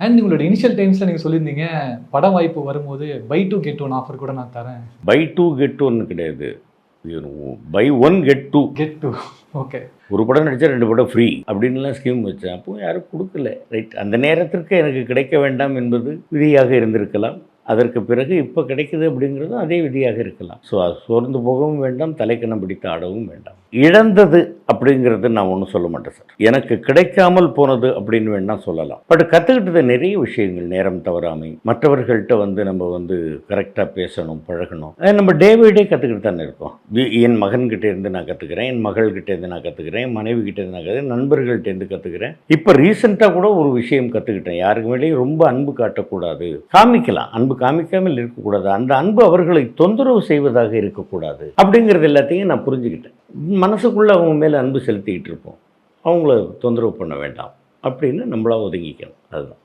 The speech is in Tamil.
அண்ட் உங்களோட இனிஷியல் டைம்ஸில் நீங்கள் சொல்லியிருந்தீங்க படம் வாய்ப்பு வரும்போது buy two get one offer கூட நான் தரேன். பை டூ கெட் ஒன்று கிடையாது, buy one get two. Okay. ஒரு படம் நடித்தா 2 படம் ஃப்ரீ அப்படின்லாம் ஸ்கீம் வச்சேன். அப்போ யாரும் கொடுக்கல. ரைட், அந்த நேரத்திற்கு எனக்கு கிடைக்க வேண்டாம் என்பது விதியாக இருந்திருக்கலாம். அதற்கு பிறகு இப்போ கிடைக்குது அப்படிங்கிறதும் அதே விதியாக இருக்கலாம். ஸோ அது சோர்ந்து போகவும் வேண்டாம், தலைக்கணம் பிடித்து ஆடவும் வேண்டாம். இழந்தது அப்படிங்கிறது நான் ஒன்றும் சொல்ல மாட்டேன் சார். எனக்கு கிடைக்காமல் போனது அப்படின்னு வேணா சொல்லலாம். பட் கற்றுக்கிட்டது நிறைய விஷயங்கள். நேரம் தவறாமை, மற்றவர்கள்ட்ட நம்ம கரெக்டாக பேசணும், பழகணும். நம்ம டே பை டே கற்றுக்கிட்டு தானே இருக்கோம். என் மகன்கிட்ட இருந்து நான் கற்றுக்கிறேன், என் மகள்கிட்ட இருந்து நான் கற்றுக்கிறேன், என் மனைவி கிட்ட இருந்து நான் கற்றுக்கிறேன், நண்பர்கள்ட்டேருந்து கற்றுக்கிறேன். இப்போ ரீசெண்டாக கூட ஒரு விஷயம் கற்றுக்கிட்டேன். யாருக்கு மேலேயும் ரொம்ப அன்பு காட்டக்கூடாது, காமிக்கலாம், அன்பு காமிக்காமல் இருக்கக்கூடாது, அந்த அன்பு அவர்களை தொந்தரவு செய்வதாக இருக்கக்கூடாது அப்படிங்கிறது எல்லாத்தையும் நான் புரிஞ்சுக்கிட்டேன். மனசுக்குள்ளே அவங்க மேலே அன்பு செலுத்திக்கிட்டு இருப்போம், அவங்கள தொந்தரவு பண்ண வேண்டாம் அப்படின்னு நம்மளா ஒதுங்கிக்கணும். அதுதான்.